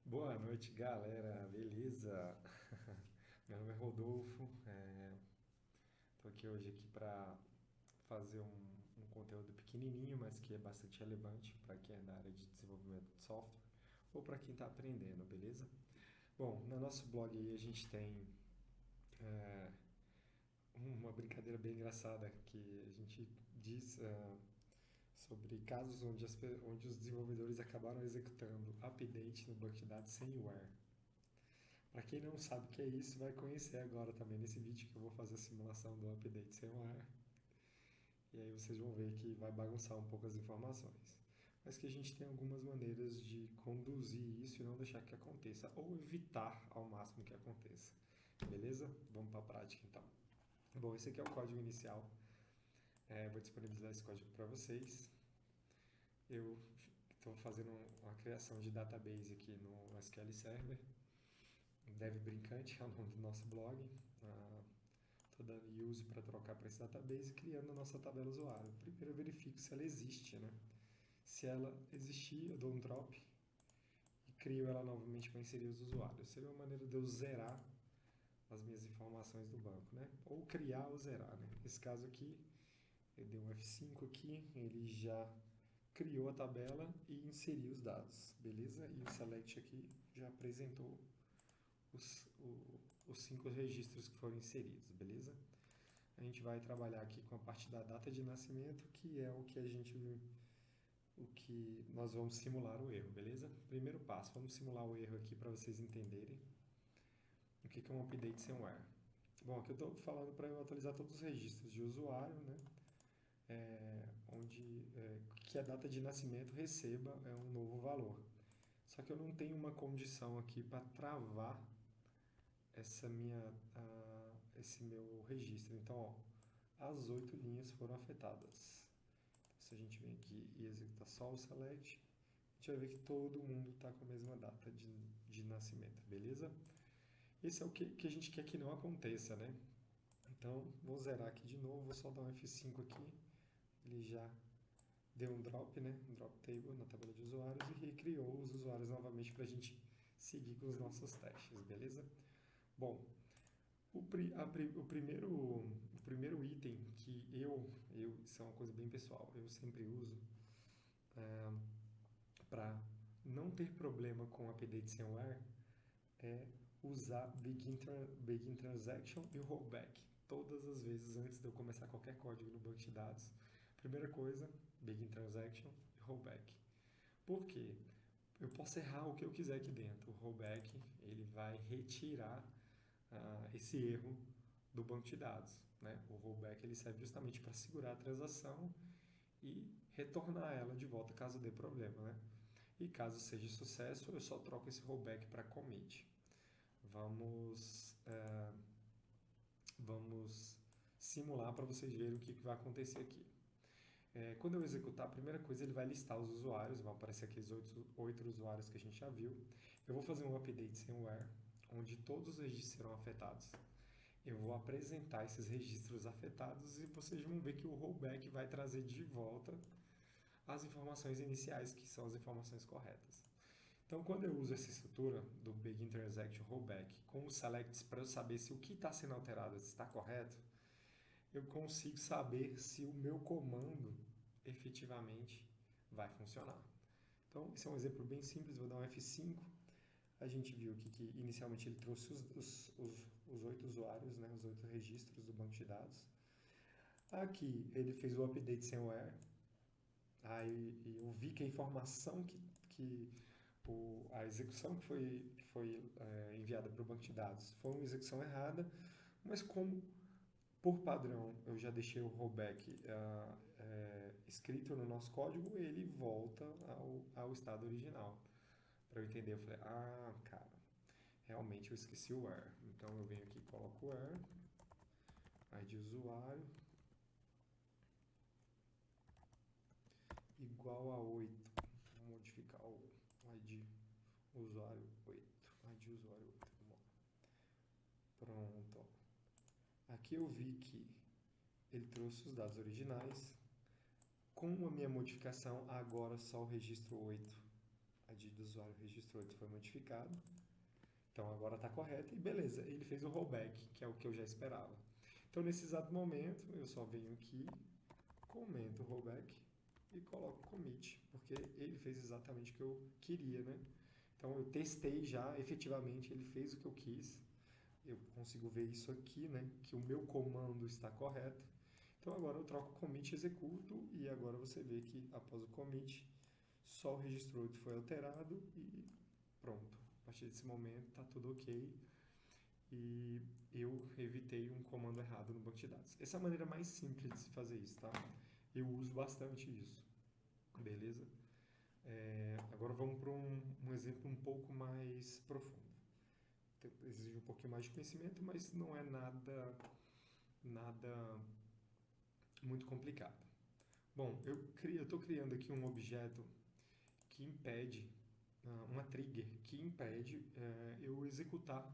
Boa noite, galera. Beleza? Meu nome é Rodolfo. Estou aqui hoje para fazer um conteúdo pequenininho, mas que é bastante relevante para quem é da área de desenvolvimento de software ou para quem está aprendendo, beleza? Bom, no nosso blog aí a gente tem é, uma brincadeira bem engraçada que a gente diz sobre casos onde os desenvolvedores acabaram executando update no banco de dados sem where. Para quem não sabe o que é isso, vai conhecer agora também nesse vídeo que eu vou fazer a simulação do update sem wire. E aí vocês vão ver que vai bagunçar um pouco as informações. Mas que a gente tem algumas maneiras de conduzir isso e não deixar que aconteça, ou evitar ao máximo que aconteça. Beleza? Vamos para a prática então. Bom, esse aqui é o código inicial. Vou disponibilizar esse código para vocês. Eu estou fazendo uma criação de database aqui no SQL Server. Dev Brincante é o nome do nosso blog. Estou dando use para trocar para esse database e criando a nossa tabela usuário. Primeiro eu verifico se ela existe, né? Se ela existir, eu dou um drop e crio ela novamente para inserir os usuários. Seria uma maneira de eu zerar as minhas informações do banco, né? Ou criar ou zerar, né? Nesse caso aqui, eu dei um F5 aqui, ele já criou a tabela e inseriu os dados, beleza? E o select aqui já apresentou os 5 registros que foram inseridos, beleza? A gente vai trabalhar aqui com a parte da data de nascimento, que é o que nós vamos simular o erro, beleza? Primeiro passo, vamos simular o erro aqui para vocês entenderem o que é um update sem where. Bom, aqui eu estou falando para eu atualizar todos os registros de usuário, né? Que a data de nascimento receba um novo valor. Só que eu não tenho uma condição aqui para travar esse meu registro. Então, ó, as 8 linhas foram afetadas. Então, se a gente vem aqui e executar só o select, a gente vai ver que todo mundo está com a mesma data de nascimento, beleza? Esse é o que a gente quer que não aconteça, né? Então, vou zerar aqui de novo, vou só dar um F5 aqui, ele já deu um drop, né? Um drop table na tabela de usuários e recriou os usuários novamente para a gente seguir com os nossos testes, beleza? Bom, o primeiro item que isso é uma coisa bem pessoal, eu sempre uso para não ter problema com update sem where é usar begin transaction e rollback todas as vezes antes de eu começar qualquer código no banco de dados. Primeira coisa, begin transaction e rollback. Por quê? Eu posso errar o que eu quiser aqui dentro. O rollback ele vai retirar esse erro do banco de dados, né? O rollback ele serve justamente para segurar a transação e retornar ela de volta caso dê problema, né? E caso seja sucesso, eu só troco esse rollback para commit. Vamos simular para vocês verem o que vai acontecer aqui. Quando eu executar, a primeira coisa ele vai listar os usuários, vão aparecer aqueles 8 usuários que a gente já viu. Eu vou fazer um update sem where, onde todos os registros serão afetados. Eu vou apresentar esses registros afetados e vocês vão ver que o rollback vai trazer de volta as informações iniciais, que são as informações corretas. Então, quando eu uso essa estrutura do Begin Transaction Rollback com os selects para eu saber se o que está sendo alterado está correto, eu consigo saber se o meu comando efetivamente vai funcionar. Então, esse é um exemplo bem simples, vou dar um F5. A gente viu que inicialmente ele trouxe os 8 usuários, né, os 8 registros do banco de dados. Aqui ele fez o update sem where. Aí eu vi que a informação a execução que foi enviada para o banco de dados foi uma execução errada, mas como por padrão eu já deixei o rollback escrito no nosso código, ele volta ao estado original. Para eu entender, eu falei, cara, realmente eu esqueci o where. Então eu venho aqui e coloco o where, ID usuário, igual a 8. Vou modificar o ID usuário 8. ID usuário 8. Vamos lá. Pronto. Aqui eu vi que ele trouxe os dados originais. Com a minha modificação, agora só o registro 8, ID do usuário registrou, isso foi modificado. Então agora está correto e beleza, ele fez o rollback, que é o que eu já esperava. Então nesse exato momento eu só venho aqui, comento o rollback e coloco commit, porque ele fez exatamente o que eu queria, né? Então eu testei já, efetivamente ele fez o que eu quis. Eu consigo ver isso aqui, né? Que o meu comando está correto. Então agora eu troco commit, executo e agora você vê que após o commit só o registro 8 foi alterado e pronto. A partir desse momento está tudo ok e eu evitei um comando errado no banco de dados. Essa é a maneira mais simples de se fazer isso, tá? Eu uso bastante isso, beleza? Agora vamos para um exemplo um pouco mais profundo. Exige um pouquinho mais de conhecimento, mas não é nada muito complicado. Bom, eu estou criando aqui um objeto que impede, uma trigger que impede eu executar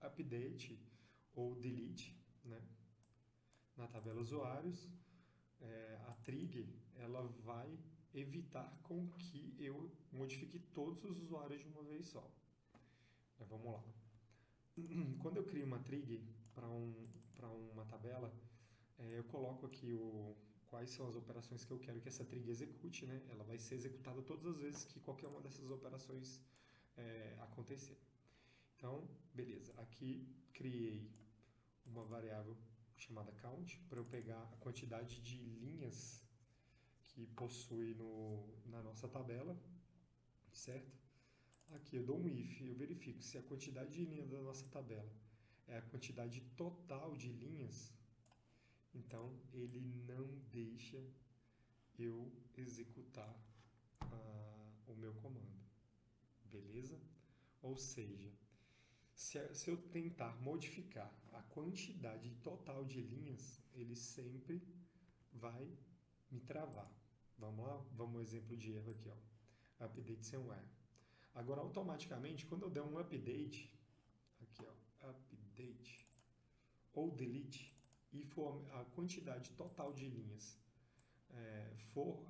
update ou delete, né, na tabela usuários. A trigger ela vai evitar com que eu modifique todos os usuários de uma vez só. Vamos lá. Quando eu crio uma trigger para uma tabela, eu coloco aqui quais são as operações que eu quero que essa trigger execute, né? Ela vai ser executada todas as vezes que qualquer uma dessas operações acontecer. Então, beleza. Aqui criei uma variável chamada count para eu pegar a quantidade de linhas que possui na nossa tabela, certo? Aqui eu dou um if, eu verifico se a quantidade de linhas da nossa tabela é a quantidade total de linhas, então ele não deixa eu executar o meu comando, beleza? Ou seja, se eu tentar modificar a quantidade total de linhas, ele sempre vai me travar. Vamos lá? Vamos ao exemplo de erro aqui, ó. Update somewhere. Agora, automaticamente, quando eu der um update, aqui ó, update ou delete, e for a quantidade total de linhas for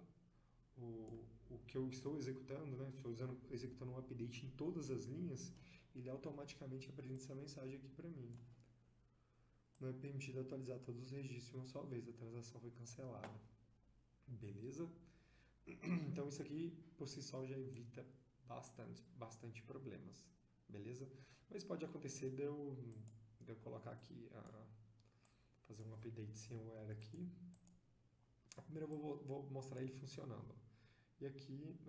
o que eu estou executando, né? Estou executando um update em todas as linhas, ele automaticamente apresenta essa mensagem aqui para mim. Não é permitido atualizar todos os registros de uma só vez, a transação foi cancelada. Beleza? Então isso aqui por si só já evita bastante problemas, beleza? Mas pode acontecer de eu colocar aqui, fazer um update somewhere aqui. Primeiro eu vou mostrar ele funcionando. E aqui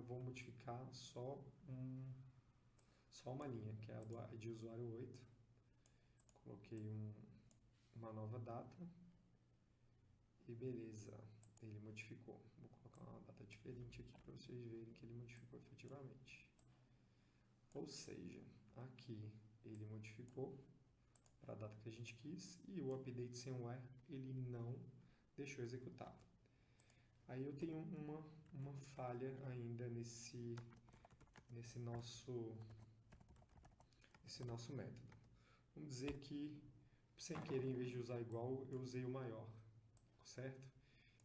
vou modificar só uma linha, que é a de usuário 8. Coloquei uma nova data e beleza, ele modificou. Vou colocar uma data diferente aqui para vocês verem que ele modificou efetivamente. Ou seja, aqui ele modificou para a data que a gente quis e o update somewhere ele não deixou executado. Aí eu tenho uma falha ainda nesse nosso método. Vamos dizer que, sem querer, em vez de usar igual, eu usei o maior, certo?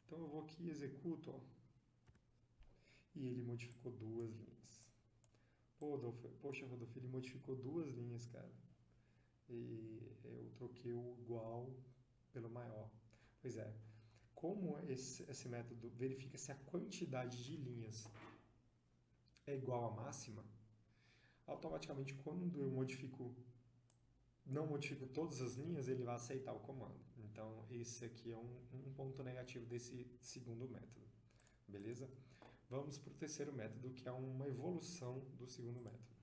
Então eu vou aqui e executo, ó, e ele modificou 2 linhas. Poxa, Rodolfo, ele modificou 2 linhas, cara. E eu troquei o igual pelo maior. Pois é, como esse método verifica se a quantidade de linhas é igual à máxima, automaticamente quando eu não modifico todas as linhas, ele vai aceitar o comando. Então esse aqui é um ponto negativo desse segundo método, beleza? Vamos para o terceiro método, que é uma evolução do segundo método.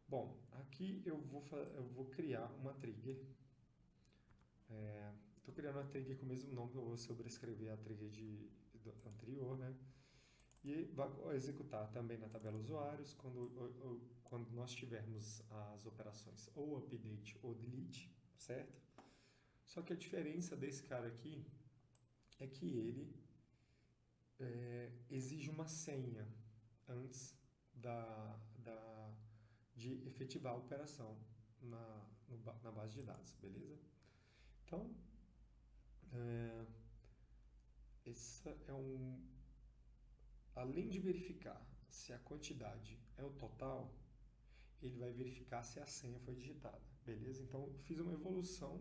Bom, aqui eu vou criar uma trigger. Estou criando uma trigger com o mesmo nome, que eu vou sobrescrever a trigger anterior, né? E vai executar também na tabela usuários quando nós tivermos as operações ou update ou delete, certo? Só que a diferença desse cara aqui é que ele exige uma senha antes de efetivar a operação na base de dados, beleza? Então, essa além de verificar se a quantidade é o total, ele vai verificar se a senha foi digitada, beleza? Então, eu fiz uma evolução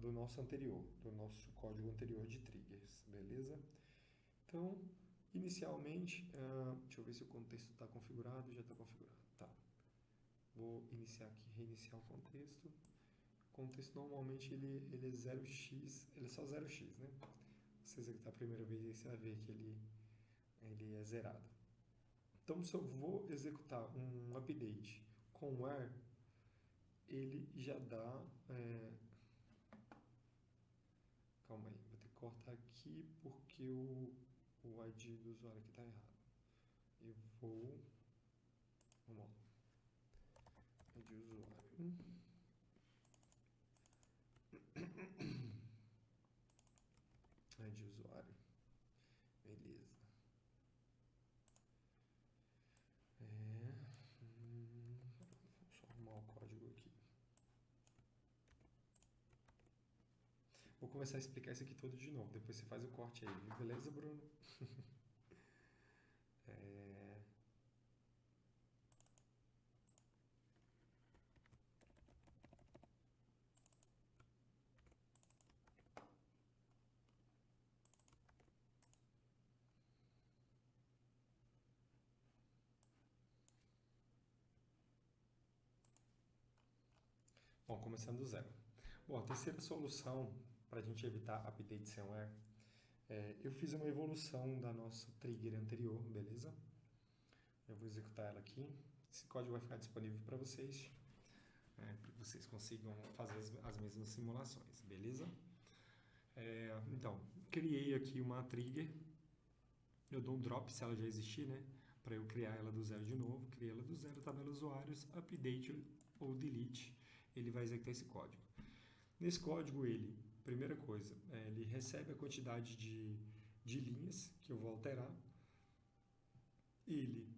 do nosso anterior, do nosso código anterior de triggers, beleza? Então, inicialmente, deixa eu ver se o contexto está configurado, já está configurado, tá. Vou iniciar aqui, reiniciar o contexto. O contexto normalmente ele é 0x, ele é só 0x, né? Se você executar a primeira vez, aí você vai ver que ele é zerado. Então, se eu vou executar um update com where, ele já dá... calma aí, vou ter que cortar aqui porque o ID do usuário aqui está errado. Eu vou... vamos lá. ID usuário. ID usuário. Beleza. Só arrumar o código aqui. Vou começar a explicar isso aqui todo de novo. Depois você faz o corte aí, viu? Beleza, Bruno? Bom, começando do zero. Bom, a terceira solução para a gente evitar update somewhere, eu fiz uma evolução da nossa trigger anterior, beleza? Eu vou executar ela aqui. Esse código vai ficar disponível para vocês, para que vocês consigam fazer as mesmas simulações, beleza? Então, criei aqui uma trigger. Eu dou um drop se ela já existir, né? Para eu criar ela do zero de novo. Criei ela do zero, tabela usuários, update ou delete. Ele vai executar esse código. Nesse código, primeira coisa, ele recebe a quantidade de linhas que eu vou alterar. Ele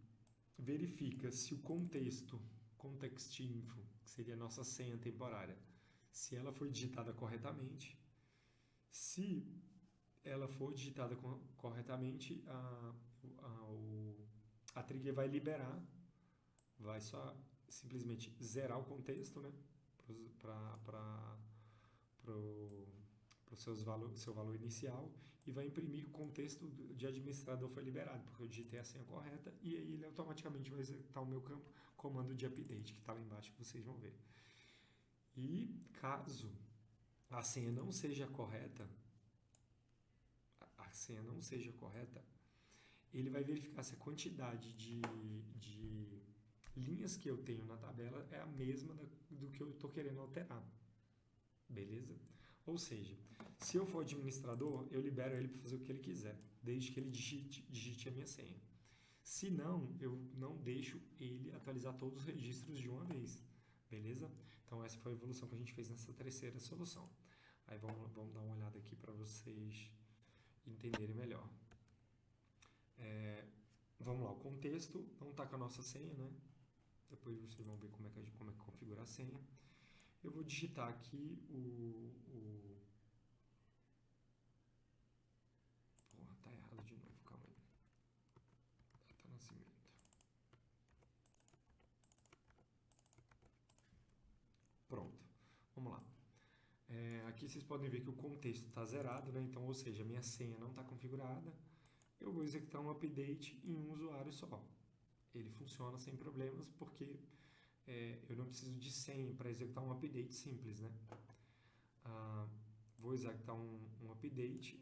verifica se o contexto, context info, que seria a nossa senha temporária, se ela foi digitada corretamente. Se ela for digitada corretamente, a trigger vai liberar, vai só simplesmente zerar o contexto, né, para o seu valor inicial, e vai imprimir que o contexto de administrador foi liberado, porque eu digitei a senha correta, e aí ele automaticamente vai executar o meu comando de update, que está lá embaixo, que vocês vão ver. E caso a senha não seja correta, ele vai verificar se a quantidade de linhas que eu tenho na tabela é a mesma do que eu estou querendo alterar. Beleza? Ou seja, se eu for administrador, eu libero ele para fazer o que ele quiser, desde que ele digite a minha senha. Se não, eu não deixo ele atualizar todos os registros de uma vez. Beleza? Então essa foi a evolução que a gente fez nessa terceira solução. Aí vamos dar uma olhada aqui para vocês entenderem melhor. Vamos lá, o contexto não está com a nossa senha, né? Depois vocês vão ver como é que configura a senha. Eu vou digitar aqui tá errado de novo, calma aí. Data nascimento. Pronto, vamos lá. Aqui vocês podem ver que o contexto está zerado, né? Então, ou seja, minha senha não está configurada. Eu vou executar um update em um usuário só. Ele funciona sem problemas porque eu não preciso de senha para executar um update simples, né? Vou executar um update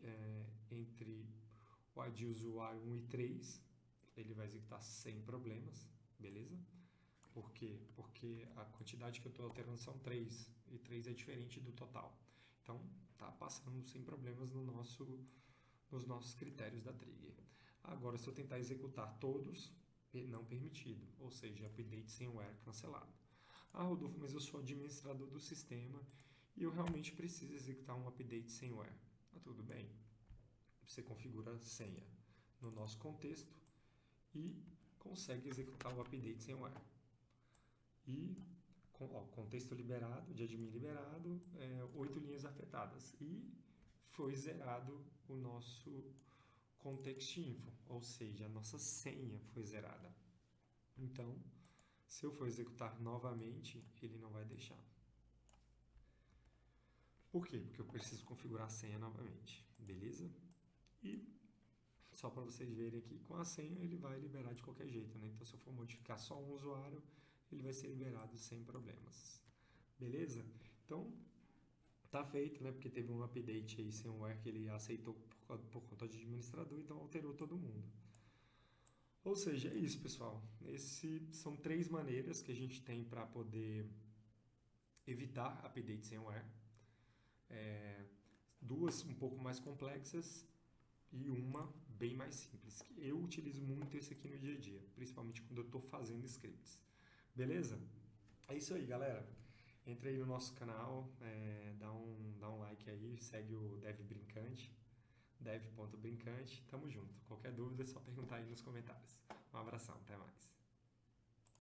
entre o ID usuário 1 e 3. Ele vai executar sem problemas, beleza? Por quê? Porque a quantidade que eu estou alterando são 3, e 3 é diferente do total. Então, está passando sem problemas nos nossos critérios da trigger. Agora, se eu tentar executar todos, não permitido, ou seja, update sem where cancelado. Rodolfo, mas eu sou administrador do sistema e eu realmente preciso executar um update sem where. Tudo bem. Você configura a senha no nosso contexto e consegue executar o update sem where. E contexto liberado, de admin liberado, 8 linhas afetadas. E foi zerado o nosso context info, ou seja, a nossa senha foi zerada. Então, se eu for executar novamente, ele não vai deixar. Por quê? Porque eu preciso configurar a senha novamente, beleza? E só para vocês verem aqui, com a senha ele vai liberar de qualquer jeito, né? Então, se eu for modificar só um usuário, ele vai ser liberado sem problemas. Beleza? Então, tá feito, né? Porque teve um update aí firmware que ele aceitou por conta de administrador, então alterou todo mundo. Ou seja, é isso, pessoal. Essas são 3 maneiras que a gente tem para poder evitar update firmware. 2 um pouco mais complexas e uma bem mais simples. Eu utilizo muito esse aqui no dia a dia, principalmente quando eu estou fazendo scripts. Beleza? É isso aí, galera. Entra aí no nosso canal, dá um like aí, segue o Dev Brincante, dev.brincante. Tamo junto. Qualquer dúvida é só perguntar aí nos comentários. Um abração, até mais.